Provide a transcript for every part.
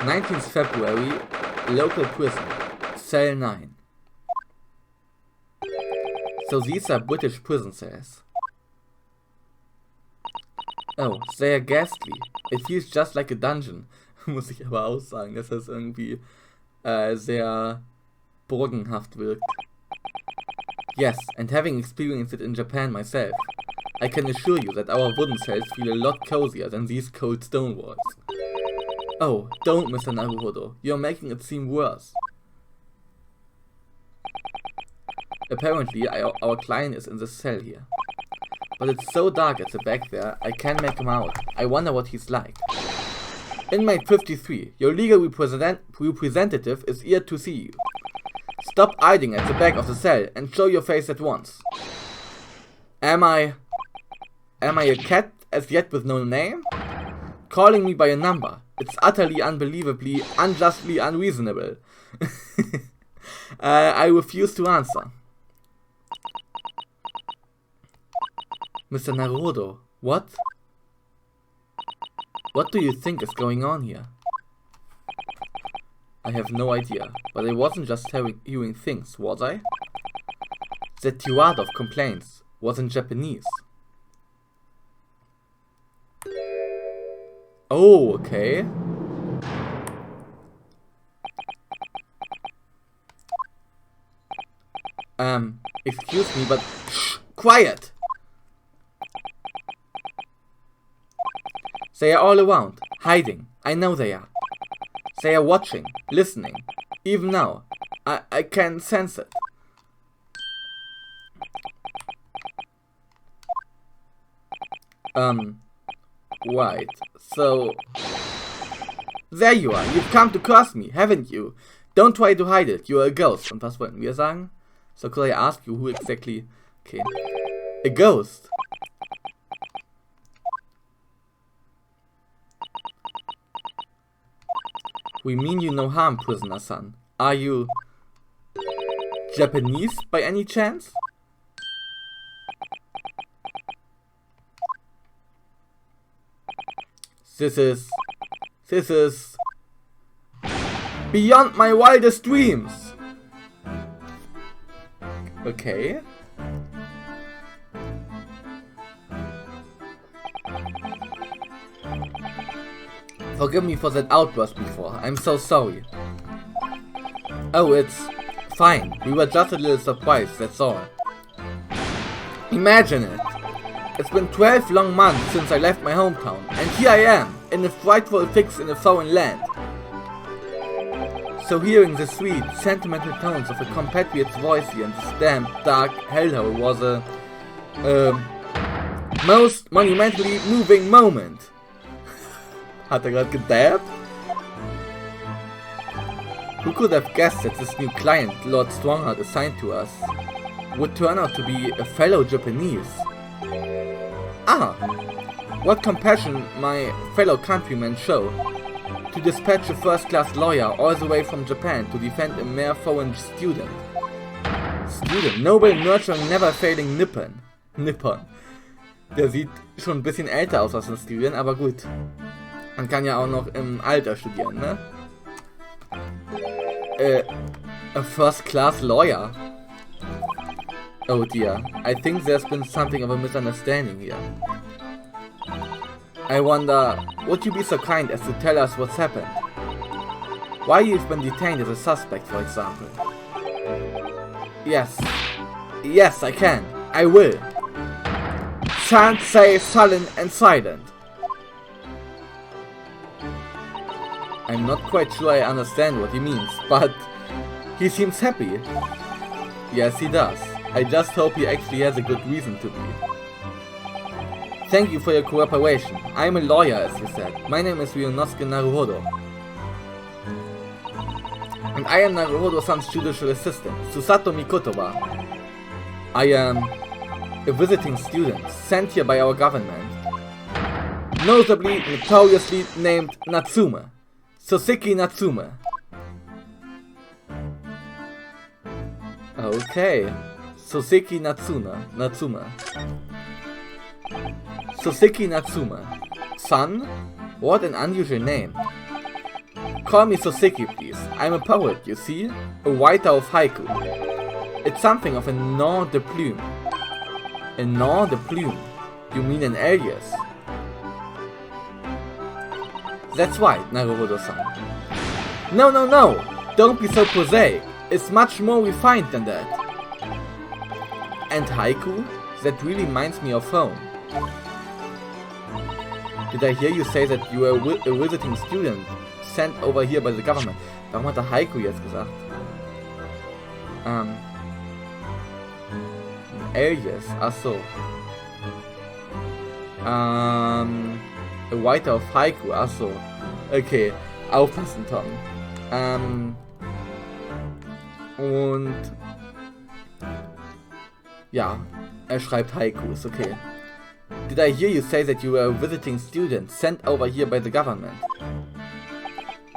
19th February, local prison, cell 9. So these are British prison cells. Oh, sehr ghastly. It feels just like a dungeon. Muss ich aber auch sagen, dass das irgendwie sehr burgenhaft wirkt. Yes, and having experienced it in Japan myself, I can assure you that our wooden cells feel a lot cozier than these cold stone walls. Oh, don't, Mr. Naruhodo. You're making it seem worse. Apparently, our client is in the cell here. But it's so dark at the back there, I can't make him out. I wonder what he's like. Inmate 53, your legal representative is here to see you. Stop hiding at the back of the cell and show your face at once. Am I a cat as yet with no name? Calling me by a number. It's utterly, unbelievably, unjustly unreasonable. I refuse to answer. Mr. Naruhodo, what? What do you think is going on here? I have no idea, but I wasn't just hearing things, was I? The tirade of complaints was in Japanese. Oh, okay. Excuse me, but shh, quiet! They are all around, hiding. I know they are. They are watching, listening. Even now, I can sense it. Right. So, there you are. You've come to curse me, haven't you? Don't try to hide it. You're a ghost. Und was wollten wir sagen? So could I ask you who exactly? Okay. A ghost. We mean you no harm, prisoner-san. Are you Japanese by any chance? This is beyond my wildest dreams. Okay. Forgive me for that outburst before. I'm so sorry. Oh, it's fine. We were just a little surprised, that's all. Imagine it. It's been 12 long months since I left my hometown, and here I am, in a frightful fix in a foreign land. So hearing the sweet, sentimental tones of a compatriot's voice here in this damp, dark hellhole was a most monumentally moving moment. Hat gerade gedabbt? Who could have guessed that this new client Lord Strongheart assigned to us would turn out to be a fellow Japanese? Ah! What compassion my fellow countrymen show to dispatch a first-class lawyer all the way from Japan to defend a mere foreign student. Noble, nurturing, never failing Nippon. Der sieht schon ein bisschen älter aus als ein Student, aber gut. Man kann ja auch noch im Alter studieren, ne? A first-class lawyer. Oh dear, I think there's been something of a misunderstanding here. I wonder, would you be so kind as to tell us what's happened? Why you've been detained as a suspect, for example? Yes, I can. I will. Chant say sullen and silent. I'm not quite sure I understand what he means, but he seems happy. Yes, he does. I just hope he actually has a good reason to be. Thank you for your cooperation. I'm a lawyer, as you said. My name is Ryunosuke Naruhodo. And I am Naruhodo-san's judicial assistant, Susato Mikotoba. I am a visiting student, sent here by our government. Notoriously named Natsume. Soseki Natsume. Okay. Soseki Natsume. Soseki Natsume. Son? What an unusual name. Call me Soseki, please. I'm a poet, you see? A writer of haiku. It's something of a nom de plume. A nom de plume? You mean an alias? That's right, Naruhodo-san. No, no, no! Don't be so prosaic. It's much more refined than that. And haiku? That really reminds me of home. Did I hear you say that you were a visiting student sent over here by the government? Warum hat er Haiku jetzt gesagt? Alias, achso. A writer of Haiku, achso. Okay, aufpassen, Tom. Und... Ja, er schreibt Haikus, okay. Did I hear you say that you were a visiting student sent over here by the government?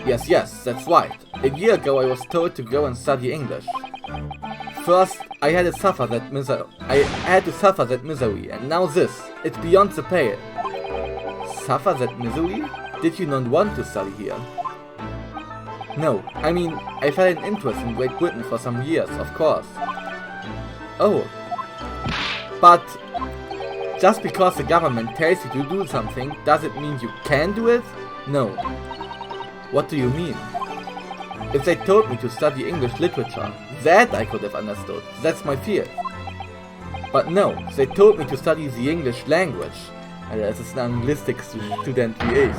Yes, yes, that's right. A year ago I was told to go and study English. First, I had to suffer that misery, and now this. It's beyond the pale. Suffer that misery? Did you not want to study here? No, I mean, I felt an interest in Great Britain for some years, of course. Oh. But just because the government tells you to do something, does it mean you can do it? No. What do you mean? If they told me to study English literature, that I could have understood. That's my field. But no, they told me to study the English language. Alter, das ist ein Anglistik-Student wie ich.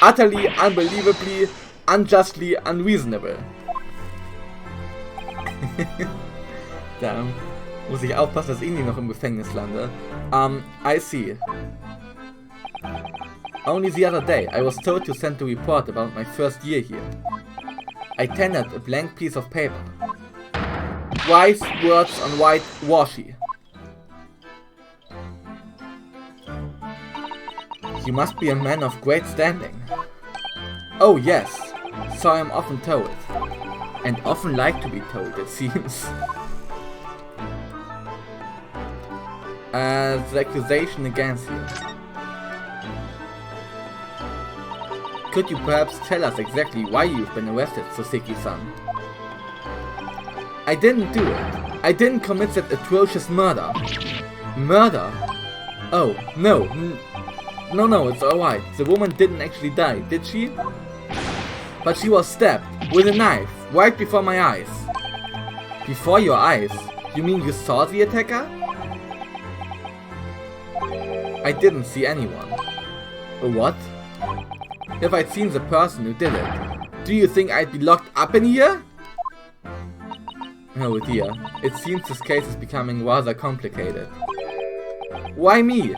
Utterly, unbelievably, unjustly, unreasonable. Da muss ich aufpassen, dass ich nie noch im Gefängnis lande. I see. Only the other day, I was told to send a report about my first year here. I tendered a blank piece of paper. Wise words on white washi. You must be a man of great standing. Oh yes, so I am often told. And often like to be told, it seems. The accusation against you. Could you perhaps tell us exactly why you've been arrested, Soseki-san? I didn't do it. I didn't commit that atrocious murder. Murder? Oh, no. No, it's alright. The woman didn't actually die, did she? But she was stabbed with a knife right before my eyes. Before your eyes? You mean you saw the attacker? I didn't see anyone. What? If I'd seen the person who did it, do you think I'd be locked up in here? Oh dear, it seems this case is becoming rather complicated. Why me?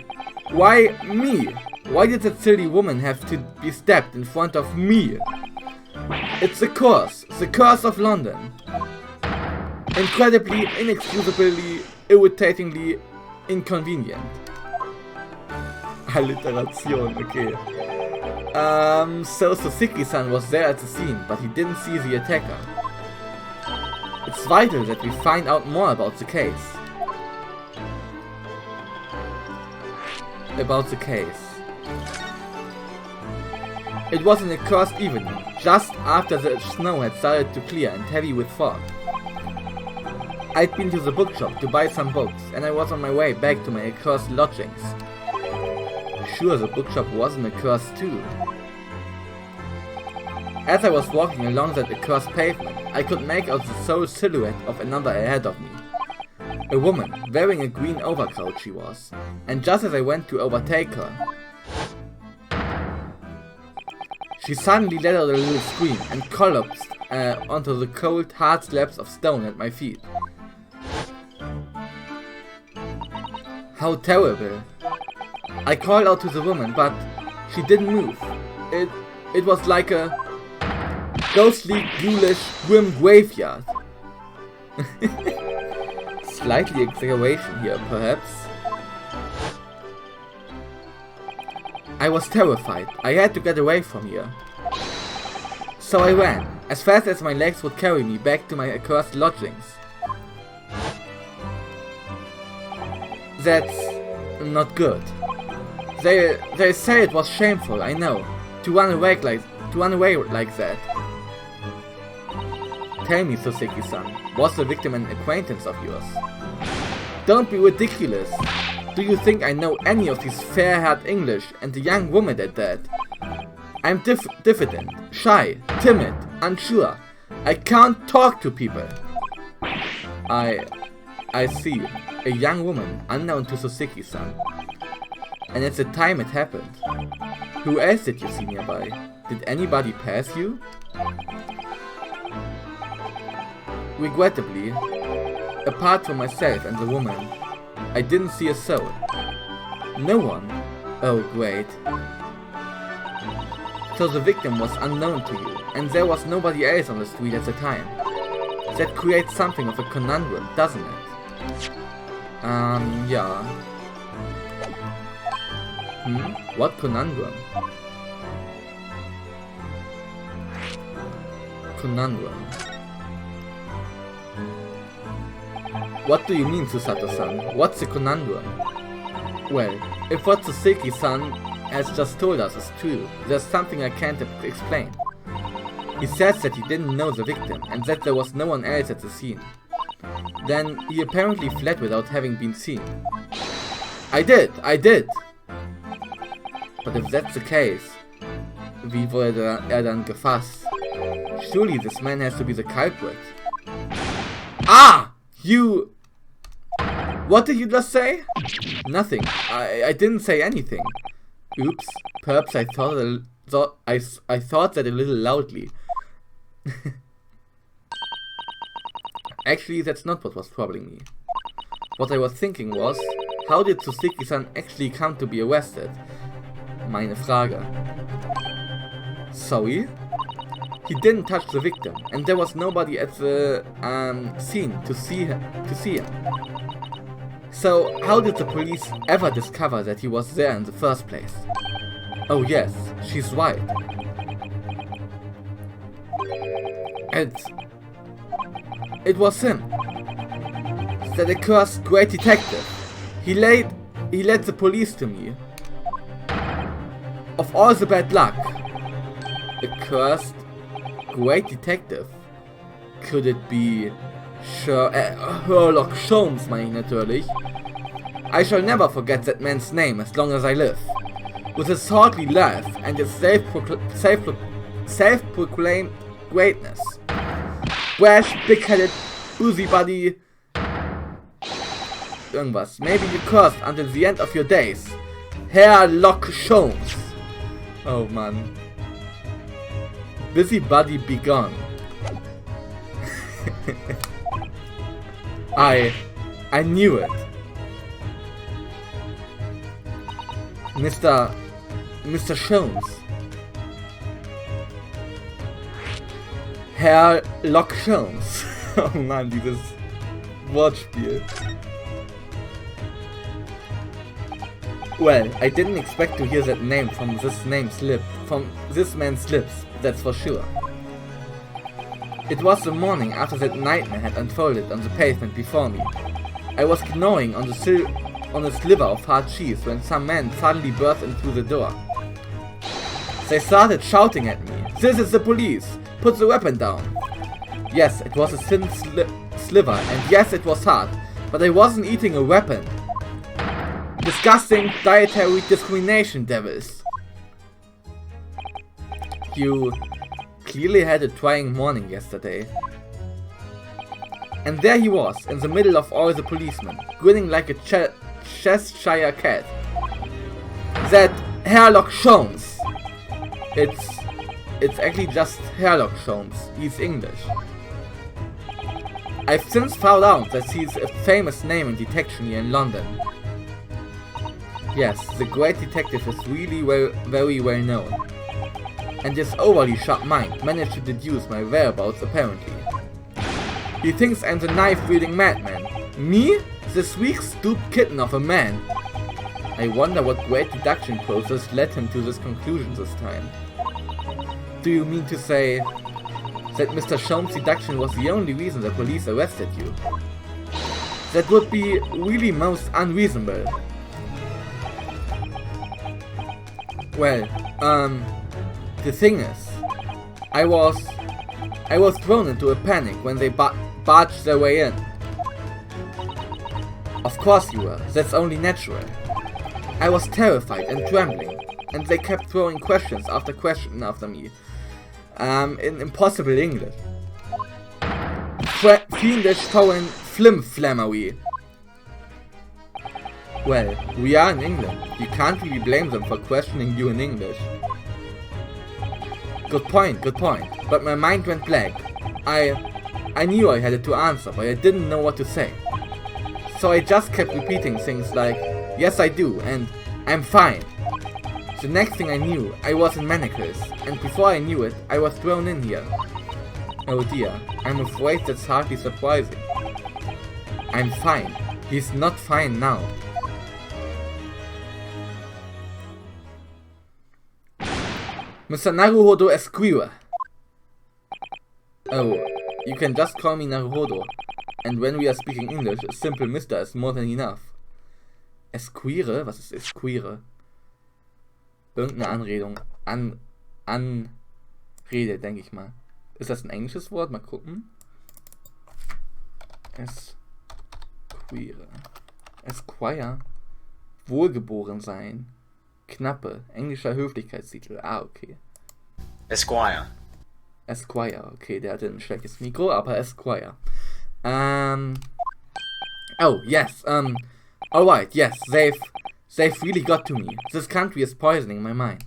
Why me? Why did that silly woman have to be stabbed in front of me? It's the curse of London. Incredibly, inexcusably, irritatingly inconvenient. Alliterationen, okay. So Soseki-san was there at the scene, but he didn't see the attacker. It's vital that we find out more about the case. It was an accursed evening, just after the snow had started to clear and heavy with fog. I'd been to the bookshop to buy some books, and I was on my way back to my accursed lodgings. Sure, the bookshop wasn't accursed too. As I was walking along that accursed pavement, I could make out the sole silhouette of another ahead of me. A woman, wearing a green overcoat she was, and just as I went to overtake her, she suddenly let out a little scream and collapsed onto the cold, hard slabs of stone at my feet. How terrible! I called out to the woman, but she didn't move. It was like a ghostly, ghoulish, grim graveyard. Slightly exaggeration here, perhaps. I was terrified. I had to get away from here. So I ran, as fast as my legs would carry me back to my accursed lodgings. That's not good. They say it was shameful, I know, to run away like that. Tell me, Soseki-san, was the victim an acquaintance of yours? Don't be ridiculous! Do you think I know any of these fair-haired English and the young woman at that? I'm diffident, shy, timid, unsure. I can't talk to people. I see. A young woman, unknown to Soseki-san. And at the time it happened. Who else did you see nearby? Did anybody pass you? Regrettably, apart from myself and the woman, I didn't see a soul. No one? Oh, great. So the victim was unknown to you, and there was nobody else on the street at the time. That creates something of a conundrum, doesn't it? Yeah. What conundrum? Conundrum. What do you mean, Susato-san? What's a conundrum? Well, if what Soseki-san has just told us is true, there's something I can't explain. He says that he didn't know the victim, and that there was no one else at the scene. Then, he apparently fled without having been seen. I did! But if that's the case, wie wurde dann gefasst? Surely this man has to be the culprit. Ah! You... What did you just say? Nothing. I didn't say anything. Oops. Perhaps I thought that a little loudly. Actually, that's not what was troubling me. What I was thinking was, how did Soseki-san actually come to be arrested? Meine Frage. Sorry? He didn't touch the victim, and there was nobody at the scene to see him. So, how did the police ever discover that he was there in the first place? Oh yes, she's right. It was him. That accursed great detective. He led the police to me. Of all the bad luck. Accursed great detective. Could it be Sherlock Holmes, meine ich natürlich. I shall never forget that man's name as long as I live. With his salty laugh and his self-proclaimed greatness. Brash, big-headed, busybody... Irgendwas. Maybe you cursed until the end of your days. Sherlock Holmes. Oh man. Busybody be gone. I knew it. Mr. Holmes. Sherlock Holmes. Oh Mann, dieses Wortspiel. Well, I didn't expect to hear that name from this man's lips, that's for sure. It was the morning after that nightmare had unfolded on the pavement before me. I was gnawing on a sliver of hard cheese when some men suddenly burst into the door. They started shouting at me, "This is the police! Put the weapon down!" Yes, it was a thin sliver, and yes, it was hard, but I wasn't eating a weapon. Disgusting dietary discrimination, devils! You clearly had a trying morning yesterday. And there he was, in the middle of all the policemen, grinning like a Cheshire cat. That Sherlock Holmes! It's actually just Sherlock Holmes. He's English. I've since found out that he's a famous name in detection here in London. Yes, the great detective is really very well known. And his overly sharp mind managed to deduce my whereabouts apparently. He thinks I'm the knife-wielding madman. Me? This weak, stooped kitten of a man. I wonder what great deduction process led him to this conclusion this time. Do you mean to say that Mr. Holmes' deduction was the only reason the police arrested you? That would be really most unreasonable. Well, the thing is, I was I was thrown into a panic when they barged their way in. Of course you were, that's only natural. I was terrified and trembling, and they kept throwing questions after question after me, in impossible English. Fiendish foreign flim-flammery. Well, we are in England. You can't really blame them for questioning you in English. Good point. But my mind went blank. I knew I had to answer, but I didn't know what to say. So I just kept repeating things like, yes I do, and I'm fine. The next thing I knew, I was in manacles, and before I knew it, I was thrown in here. Oh dear, I'm afraid that's hardly surprising. I'm fine. He's not fine now. Mr. Naruhodo Esquire. Oh, you can just call me Naruhodo. And when we are speaking English, a simple Mister is more than enough. Esquire? Was ist Esquire? Irgendeine Anredung. Anrede, denke ich mal. Ist das ein englisches Wort? Mal gucken. Esquire. Esquire. Wohlgeboren sein. Knappe. Englischer Höflichkeitstitel. Ah, okay. Esquire. Esquire. Okay, der hatte ein schlechtes Mikro, aber Esquire. Oh, yes. Alright, yes. They've really got to me. This country is poisoning my mind.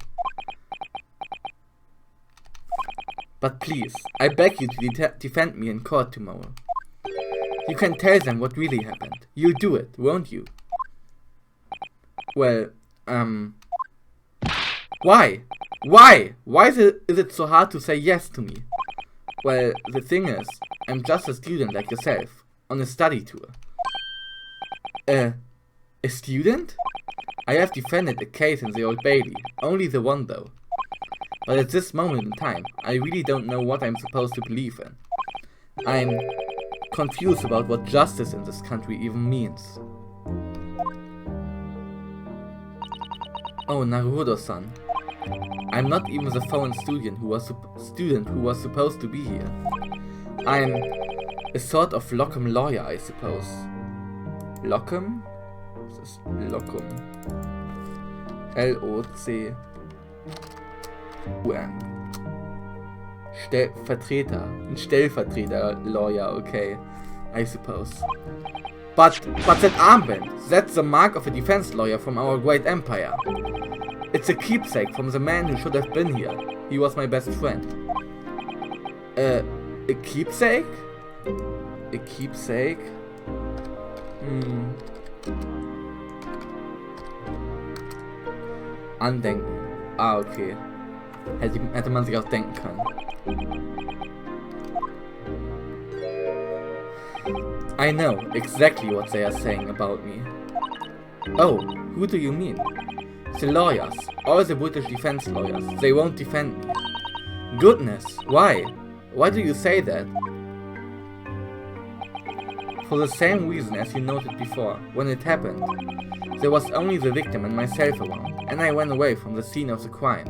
But please, I beg you to defend me in court tomorrow. You can tell them what really happened. You'll do it, won't you? Well, why? Why is it so hard to say yes to me? Well, the thing is, I'm just a student like yourself, on a study tour. A student? I have defended a case in the Old Bailey, only the one though. But at this moment in time, I really don't know what I'm supposed to believe in. I'm confused about what justice in this country even means. Oh, Naruhodo-san. I'm not even the foreign student who was supposed to be here. I'm a sort of locum lawyer, I suppose. Locum? Was ist Locum? L-O-C-U-M. Vertreter. Ein Stellvertreter-Lawyer, okay. I suppose. But that armband, that's the mark of a defense lawyer from our great empire. It's a keepsake from the man who should have been here. He was my best friend. A keepsake? A keepsake? Andenken. Ah, okay. Hätte man sich auch denken können. I know exactly what they are saying about me. Oh, who do you mean? The lawyers, all the British defense lawyers, they won't defend me. Goodness, why? Why do you say that? For the same reason as you noted before, when it happened. There was only the victim and myself around, and I ran away from the scene of the crime.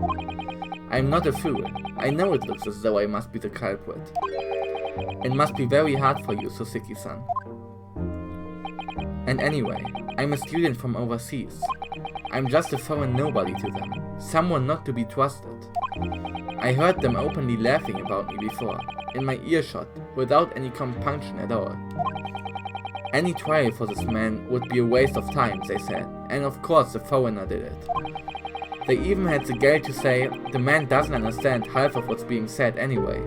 I'm not a fool. I know it looks as though I must be the culprit. It must be very hard for you, Soseki-san. And anyway, I'm a student from overseas. I'm just a foreign nobody to them, someone not to be trusted. I heard them openly laughing about me before, in my earshot, without any compunction at all. Any trial for this man would be a waste of time, they said, and of course the foreigner did it. They even had the gall to say, the man doesn't understand half of what's being said anyway.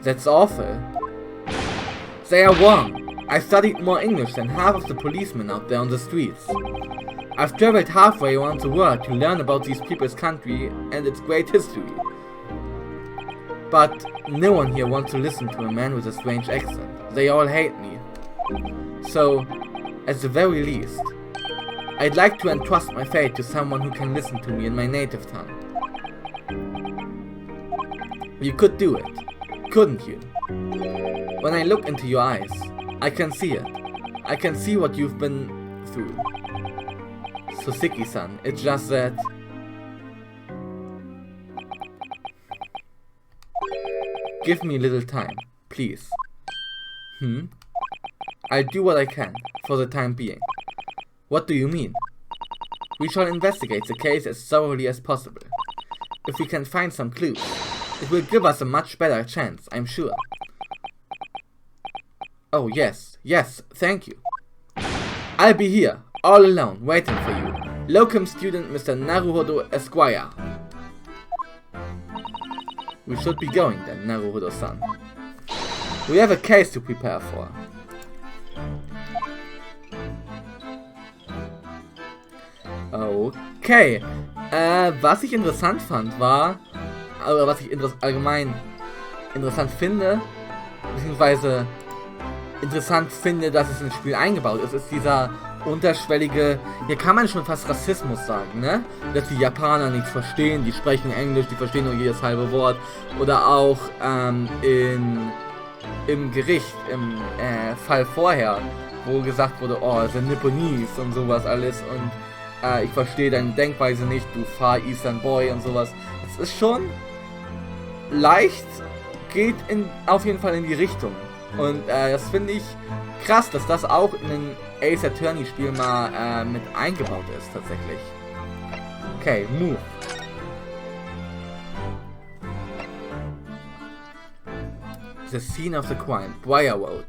That's awful. They are wrong. I studied more English than half of the policemen out there on the streets. I've traveled halfway around the world to learn about these people's country and its great history. But no one here wants to listen to a man with a strange accent. They all hate me. So, at the very least, I'd like to entrust my fate to someone who can listen to me in my native tongue. You could do it, couldn't you? When I look into your eyes, I can see it. I can see what you've been through. Soseki-san, it's just that... Give me a little time, please. I'll do what I can, for the time being. What do you mean? We shall investigate the case as thoroughly as possible. If we can find some clues, it will give us a much better chance, I'm sure. Oh yes, thank you. I'll be here, all alone, waiting for you. Locum student Mr. Naruhodo Esquire. We should be going then, Naruhodo-san. We have a case to prepare for. Okay. Was ich interessant fand war, oder was ich allgemein interessant finde, beziehungsweise interessant finde, dass es ins Spiel eingebaut ist, ist dieser unterschwellige, hier kann man schon fast Rassismus sagen, ne? Dass die Japaner nichts verstehen, die sprechen Englisch, die verstehen nur jedes halbe Wort. Oder auch im Gericht, im Fall vorher, wo gesagt wurde, oh, the Nipponese und sowas alles und ich verstehe deine Denkweise nicht, du Far Eastern Boy und sowas. Es ist schon leicht, geht auf jeden Fall in die Richtung. Und das finde ich krass, dass das auch in ein Ace Attorney Spiel mal mit eingebaut ist, tatsächlich. Okay, move. The scene of the crime, Briar Road.